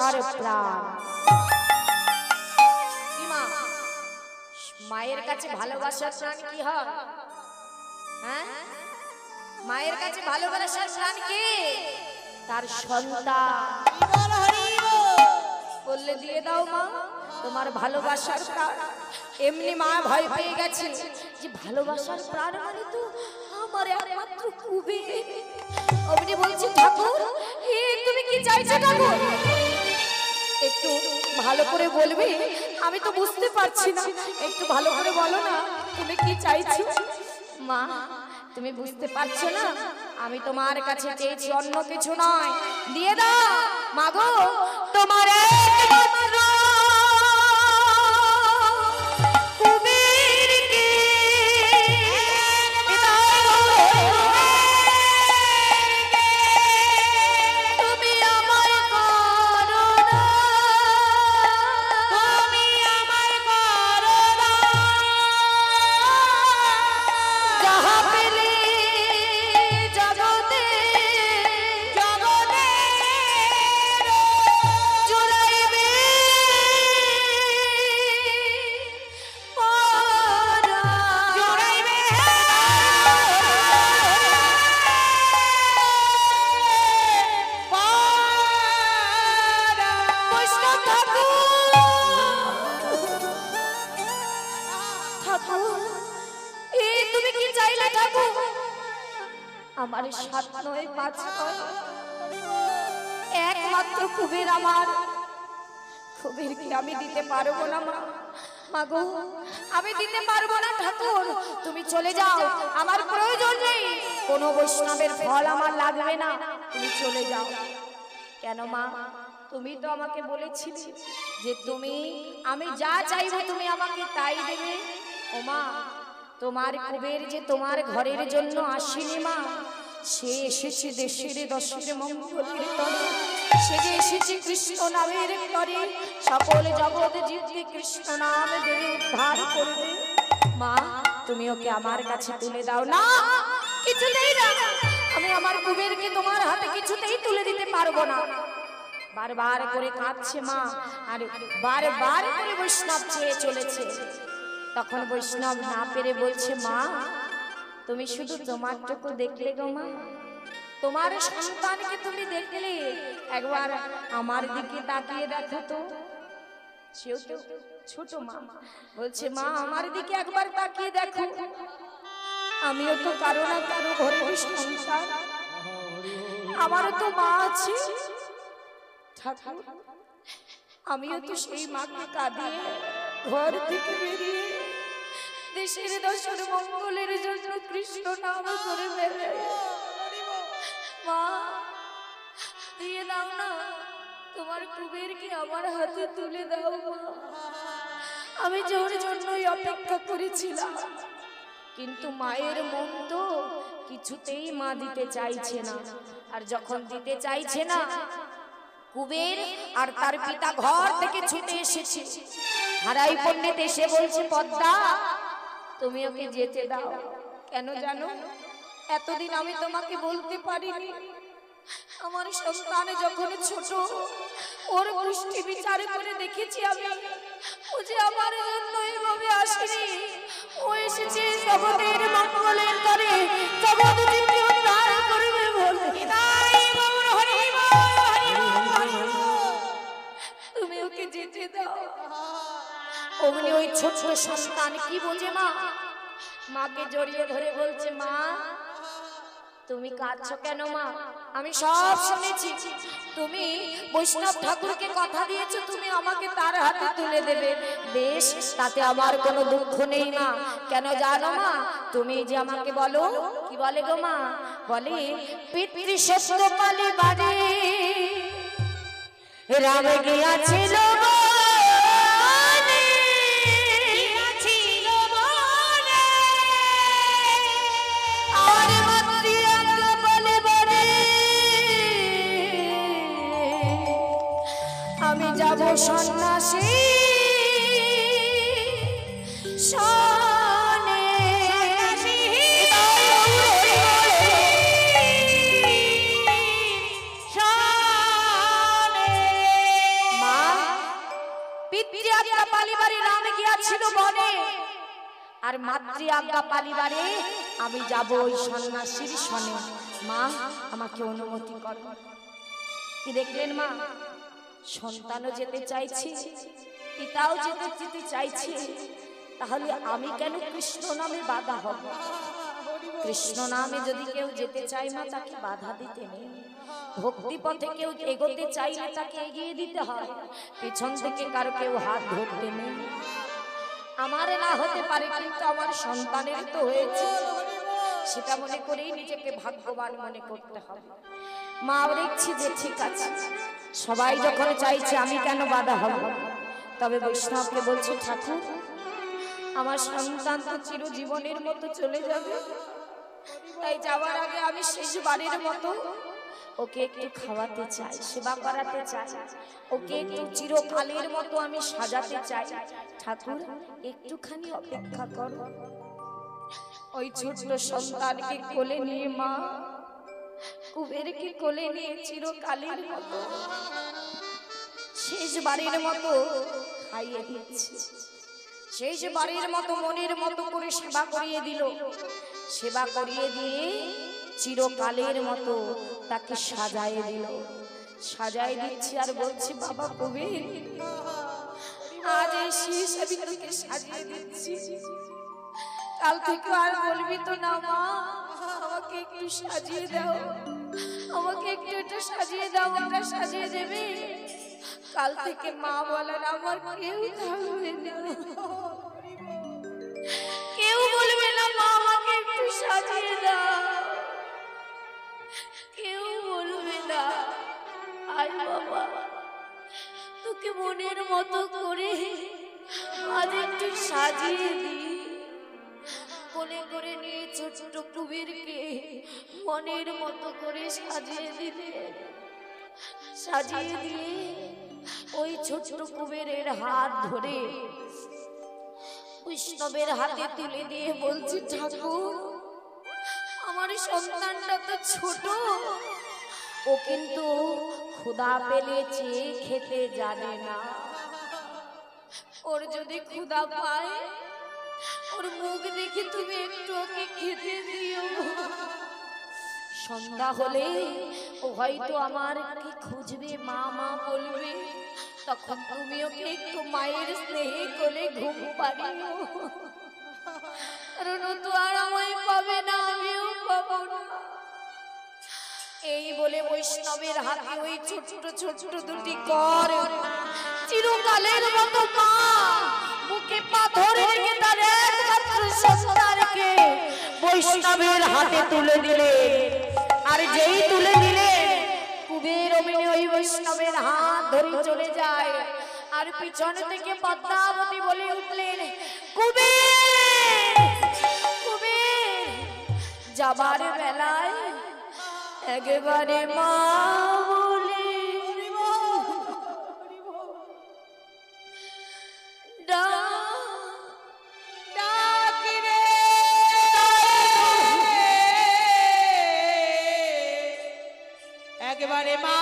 ভালোবাসার প্রাণ। মায়ের কাছে ভালোবাসার প্রাণ কি হয়? হ্যাঁ, মায়ের কাছে ভালোবাসার প্রাণ কি? তার সন্তান। বললে দিয়ে দাও মা তোমার ভালোবাসার প্রাণ। এমনি মা ভয় পেয়ে গেছে যে ভালোবাসার প্রাণ মানে তো আমার একমাত্র কুবের। অমনি বলছি ঠাকুর তুমি কি চাইছো ঠাকুর? একটু ভালো করে বলবি, আমি তো বুঝতে পারছি না, একটু ভালো করে বলো না তুমি কি চাইছো। মা তুমি বুঝতে পারছো না, আমি তোমার কাছে চেয়েছি অন্য কিছু নয়, দিয়ে দাও মাগো তোমার একমাত্র আমার সাত নয় পাঁচ নয় একমাত্র কুবের আমার। কুবের কি আমি দিতে পারবো না মা? মাগো আমি দিতে পারবো না ঠাকুর, তুমি চলে যাও, আমার প্রয়োজন নেই, কোনো বৈষ্ণবের ফল আমার লাগবে না, তুমি চলে যাও। কেন মা? তুমি তো আমাকে বলেছিলে যে তুমি আমি যা চাইবো তুমি আমাকে তাই দেবে। ও মা তোমার কুবের যে তোমার ঘরের জন্য আসেনি মা, সে এসেছে দেশের দশের মঙ্গলের তরে, সে যে এসেছে কৃষ্ণ নামের তরে, সকল জগৎ জীবকে কৃষ্ণ নাম দেবে উদ্ধার করবে। মা তুমি ওকে আমার কাছে তুলে দাও। না কিছুতেই না, আমি আমার কুবেরকে তোমার হাতে কিছুতেই তুলে দিতে পারবো না। বারবার করে কাঁদছে মা, আর বারবার করে বৈষ্ণব চেয়ে চলেছে। তখন বৈষ্ণব না পেরে বলছে মা তুমি শুধু তোমারটুকু দেখলে গো মা, তোমার সন্তানকে তুমি দেখলে, একবার আমার দিকে তাকিয়ে দেখো তো। সেও তো ছোট মা, বলছে মা আমার দিকে একবার তাকিয়ে দেখো, আমিও তো কারো না কারো ঘরে সন্তান, আমারও তো মা আছে। ঠাকুর আমিও তো সেই মাকে কাঁদিয়ে ঘর থেকে বেরিয়ে দেশের দশের মঙ্গলের জন্য কৃষ্ণ নাম করে বেড়াই। মা দিয়ে দাও না তোমার কুবেরকে আমার হাতে তুলে দাও মা, আমি জোর জন্যই অপেক্ষা করেছিলাম, কিন্তু মায়ের মন তো কিছুতেই মা দিতে চাইছে না। আর যখন দিতে চাইছে না, কুবের আর তার পিতা ঘর থেকে ছুটে এসেছে। হারাই পণ্ডিত এসে বলছে পদ্মা তুমি ওকে যেতে দাও। কেন জানো? এতদিন আমি তোমাকে বলতে পারিনি, আমার সন্তান যখন ছোট ওর পুষ্টি বিচার করে দেখেছি আমি, ও যে আমার জন্য এইভাবে আসেনি, ও এসেছে জগতের মঙ্গলের তরে, জগৎ জীবকে উদ্ধার করবে বলে। তুমি ওকে যেতে দাও। অমনি ওই ছোট সন্তান কি বোঝে মা, মাকে জড়িয়ে ধরে বলছে মা তুমি কাঁদছো কেন মা? আমি সব শুনেছি, তুমি বৈষ্ণব ঠাকুরকে কথা দিয়েছো তুমি আমাকে তার হাতে তুলে দেবে, বেশ তাতে আমার কোনো দুঃখ নেই মা। কেন জানো মা? তুমি যে আমাকে বলো, কি বলে গো মা? বলে পিতৃ শ্রেষ্ঠ পালি বাড়ি রাম গিয়াছিল আমি যাব সন্ন্যাসী শনে। ছিল বনে, আর মাতৃ আজ্ঞা পালিবারে আমি যাব ওই সন্ন্যাসীর সনে। মা আমাকে অনুমতি কর। কি দেখলেন মা, সন্তানও যেতে চাইছে, পিতাও যেতে চাইছে, তাহলে আমি কেন কৃষ্ণ নামে বাধা হব? কৃষ্ণ নামে যদি কেউ যেতে চায় মা, তাকে বাধা দিতে নেই। ভক্তি পথে কেউ এগোতে চাইলে তাকে এগিয়ে দিতে হয়, পিছন থেকে কারো কেউ হাত ধরতে নেই। আমার না হতে পারে, কিন্তু আমার সন্তানের তো হয়েছে, সেটা মনে করেই নিজেকে ভাগ্যবান মনে করতে হবে। মা দেখছি যে ঠিক আছে, সবাই যখন চাইছে আমি কেন বাধা হব? তবে বৈষ্ণবকে বলছি, ঠাকুর আমার সন্তান তো চিরজীবনের মতো চলে যাবে, তাই যাওয়ার আগে আমি শেষবারের মতো ওকে একটু খাওয়াতে চাই, সেবা করাতে চাই, ওকে একটু চিরকালের মতো আমি সাজাতে চাই। ঠাকুর একটুখানি অপেক্ষা করো। ওই ছোট্ট সন্তানকে কোলে নিয়ে মা কুবেরকে কোলে নিয়ে চিরকালের মতো শেষবারের মতো খাইয়ে দিচ্ছে, শেষবারের মতো মনের মতো করে সেবা করিয়ে দিল। সেবা করিয়ে দিয়ে চিরকালের মতো তাকে সাজায় দিল, সাজায় দিচ্ছি আর বলছি, বাবা কবির আজ এই শেষ আমি তোকে সাজিয়ে দিচ্ছি, কাল থেকে আর বলবি তো না মা আমাকে একটু সাজিয়ে দাও, আমাকে একটু এটা সাজিয়ে দাও, ওটা সাজিয়ে দেবে। কাল থেকে মা বলার আমার কেউ থাকবে না, কেউ বলবে না মা আমাকে একটু সাজিয়ে দাও, কেউ বলবে না আয় বাবা তোকে মনের মতো করে আজ একটু সাজিয়ে দি। কোলে করে নিয়ে ছোট কুবেরকে মনের মতো করে সাজিয়ে দিলে, সাজিয়ে দিয়ে ওই ছোট কুবেরের হাত ধরে বৈষ্ণবের হাতে তুলে দিয়ে বলছি, ঠাকুর আমার সন্তানটা তো ছোট, ও কিন্তু ক্ষুধা পেলে চেয়ে খেতে জানে না, ওর যদি ক্ষুধা পায় ওর মুখ দেখে তুমি একটু ওকে খেতে দিও। সন্ধ্যা হলে ও হয়তো আমার কি খুঁজবে, মা মা বলবে, তখন তুমি ওকে একটু মায়ের স্নেহে কোলে ঘুম পাড়িও, কারণ ও তো আর আমায় পাবে না, আমিও পাবো না। এই বলে বৈষ্ণবের হাতে ওই ছোট ছোট দুটি কর চিরকালের মতো মা বুকে পাথর রেখে তার একমাত্র সন্তানকে বৈষ্ণবের হাতে তুলে দিলে। আর যেই তুলে দিলে কুবের অমনি ওই বৈষ্ণবের হাত ধরে চলে যায়, আর পিছন থেকে পদ্মাবতী বলে উঠলেন, কুবের কুবের যাবার বেলায় একেবারে মা বলে একেবারে মা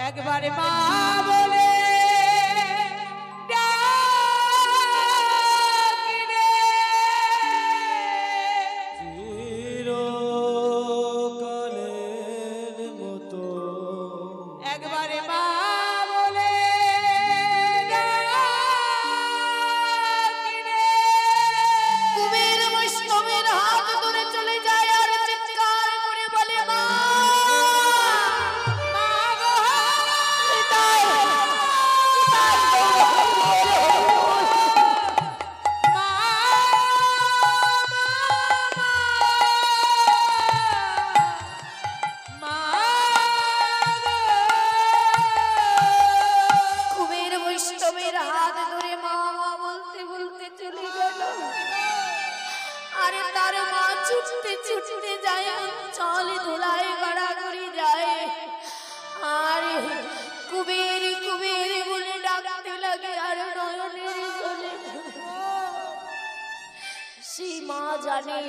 একবারে মা বলে ডাকিরে চিরকালের মতো একবারে মা বলে ডাকিরে কুবের বৈষ্ণবের হাত ধরে চলে যায় আর চিৎকার করে বলে, মা আর মা ছুটতে ছুটতে যায়, চলে ধুলায় গড়াগড়ি যায়, আর কুবের কুবের বলে ডাকতে লাগে, আর নয়নের জলে সেই মা জানে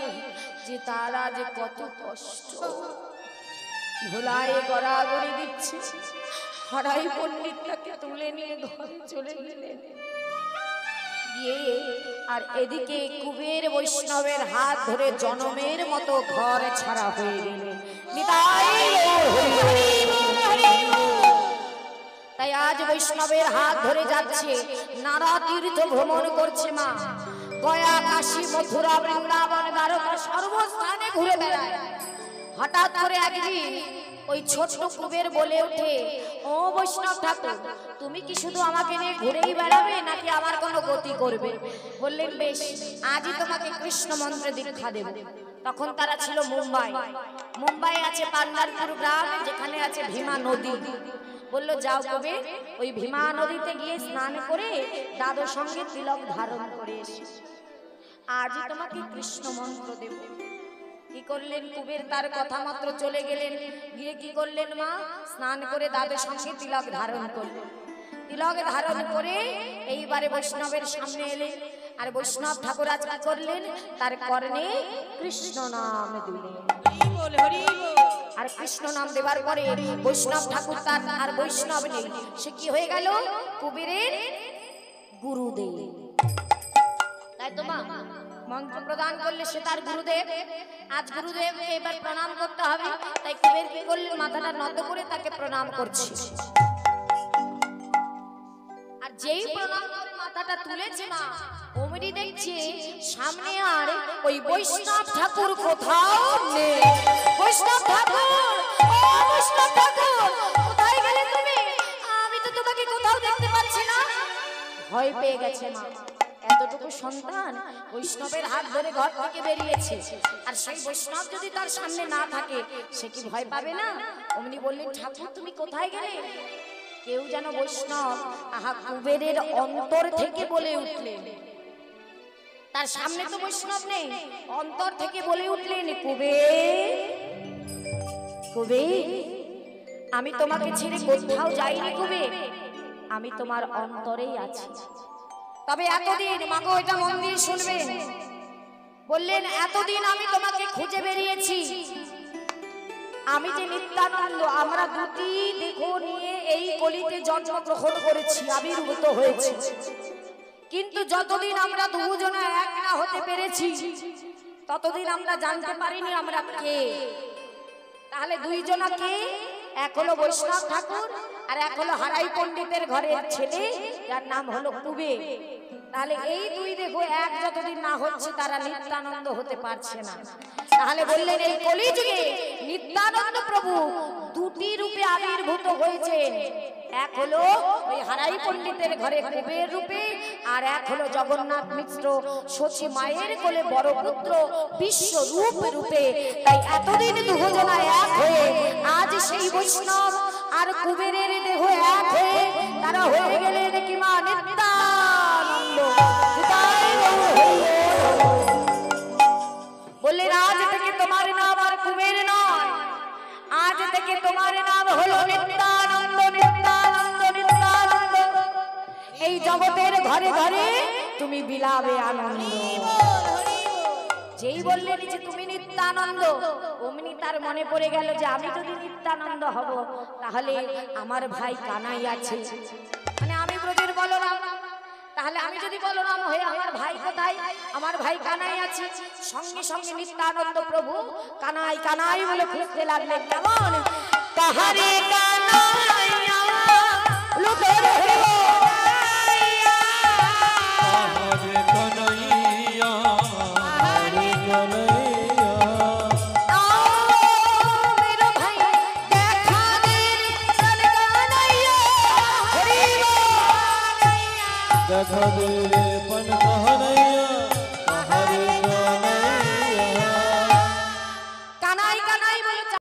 যে তার আজ কত কষ্ট। ধুলায় গড়াগড়ি দিচ্ছে, হারাই পণ্ডিত তাকে তুলে নিয়ে ঘরে চলে গেলেন। গিয়ে আর এদিকে কুবের বৈষ্ণবের হাত ধরে জনমের মতো ঘর ছাড়া হয়ে গেলেন। তাই আজ বৈষ্ণবের হাত ধরে যাচ্ছে, নানা তীর্থ ভ্রমণ করছে মা, গয়া, কাশী, মথুরা, বৃন্দাবন, দ্বারকা সর্বস্থানে ঘুরে বেড়ায়। হঠাৎ করে একদিন ওই ছোট্ট কুবের বলে ওঠে, ও বৈষ্ণব ঠাকুর, তুমি কি শুধু আমাকে নিয়ে ঘুরেই বেড়াবে নাকি আমার কোনো গতি করবে? বললেন, বেশ, আজই তোমাকে কৃষ্ণ মন্ত্রে দীক্ষা দেব। তখন তারা ছিল মুম্বাই। মুম্বাই আছে পান্ডারপুর গ্রাম, যেখানে আছে ভীমা নদী। বলল, যাও কবে, ওই ভীমা নদীতে গিয়ে স্নান করে দাদুর সঙ্গে তিলক ধারণ করে এসে আজই তোমাকে কৃষ্ণ মন্ত্র দেব। কি করলেন কুবের? তার কথা মাত্র চলে গেলেন। গিয়ে কি করলেন মা? স্নান করে দাদুর সঙ্গে তিলক ধারণ করলেন। তিলক ধারণ করে এইবারে বৈষ্ণবের সামনে এলেন। আর বৈষ্ণব ঠাকুর আজ কি করলেন? তার কর্ণে কৃষ্ণ নাম দিলেন। আর কৃষ্ণ নাম দেবার পরে বৈষ্ণব ঠাকুর তার আর বৈষ্ণব নেই, সে কি হয়ে গেল? কুবেরের গুরুদেব। তাই তো মা, মন্ত্র প্রদান করলে সে তার গুরুদেব। আজ গুরুদেবকে এবার প্রণাম করতে হবে। তাই কুবের কি করলেন? মাথাটা নত করে তাকে প্রণাম করছে। আর যেই প্রণাম করে মাথাটা তুলেছে মা, অমনি দেখছে সামনে আর ওই বৈষ্ণব ঠাকুর কোথাও নেই। বৈষ্ণব ঠাকুর, ও বৈষ্ণব ঠাকুর, কোথায় গেলে তুমি? আমি তো তোমাকে কোথাও দেখতে পাচ্ছি না। ভয় পেয়ে গেছে মা। এতটুকু সন্তান বৈষ্ণবের হাত ধরে ঘর থেকে বেরিয়েছে, আর সেই বৈষ্ণব যদি তার সামনে না থাকে, সে কি ভয় পাবে না? অমনি বললেন, ঠাকুর তুমি কোথায় গেলে? কেউ যেন বৈষ্ণব আহা কুবেরের অন্তর থেকে বলে উঠলেন। তার সামনে তো বৈষ্ণব নেই, অন্তর থেকে বলে উঠলেন, কুবের, কুবের, আমি তোমাকে ছেড়ে কোথাও যাইনি কুবের, আমি তোমার অন্তরেই আছি। তবে এতদিন, মাগো এটা মন দিয়ে শুনবেন, বললেন এতদিন আমি তোমাকে খুঁজে বেরিয়েছি। আমি যে নিত্যানন্দ, আমরা দুটি দেহ নিয়ে এই কলিতে জন্মগ্রহণ করেছি, আবির্ভূত হয়েছি, কিন্তু যতদিন আমরা দুজনে এক না হতে পেরেছি, ততদিন আমরা জানতে পারিনি আমরা কে। তাহলে দুইজনা কে? এক হলো বৈষ্ণব ঠাকুর, আর এক হলো হারাই পণ্ডিতের ঘরের ছেলে, যার নাম হলো কুবের। তাহলে এই দুই দেহ এক যতদিন না হচ্ছে, তারা নিত্যানন্দ হতে পারছে না। তাহলে বললেন এই কলিযুগে নিত্যানন্দ প্রভু দুটি রূপে আবির্ভূত হয়েছেন। এক হলো ওই হারাই পণ্ডিতের ঘরে কুবের রূপে, আর এক হলো জগন্নাথ মিশ্র সচি মায়ের কোলে বড় পুত্র বিশ্বরূপ রূপে। তাই এতদিন দুজনা এক হয়ে আজ সেই বৈষ্ণব আর কুবেরের দেহ এক হয়ে তারা হয়ে গেলেন কি মা? নিত্যানন্দ। বললেন আজ থেকে তোমার নাম আর কুবের নয়, আজ থেকে তোমার নাম হলো নিত্যানন্দ, নিত্যানন্দ, নিত্যানন্দ। এই জগতের ঘরে ঘরে তুমি বিলাবে আনন্দ। যেই বললেন যে তুমি নিত্যানন্দ, অমনি তার মনে পড়ে গেল যে আমি যদি নিত্যানন্দ হব, তাহলে আমার ভাই কানাই আছে, মানে আমি ব্রজের বলরাম। তাহলে আমি যদি বলরাম হয়ে আমার ভাই কোথায়? আমার ভাই কানাই আছে। সঙ্গে সঙ্গে নিত্যানন্দ প্রভু কানাই কানাই বলে খুঁজতে লাগলেন। কেমন? তাহারে কানাইয়া লুকে রহিল, তাহারে কানাইয়া, তাহারে কানাইয়া, মেরে ভাই দেখা দে কানাইয়া, হরি বল, দেখা দে।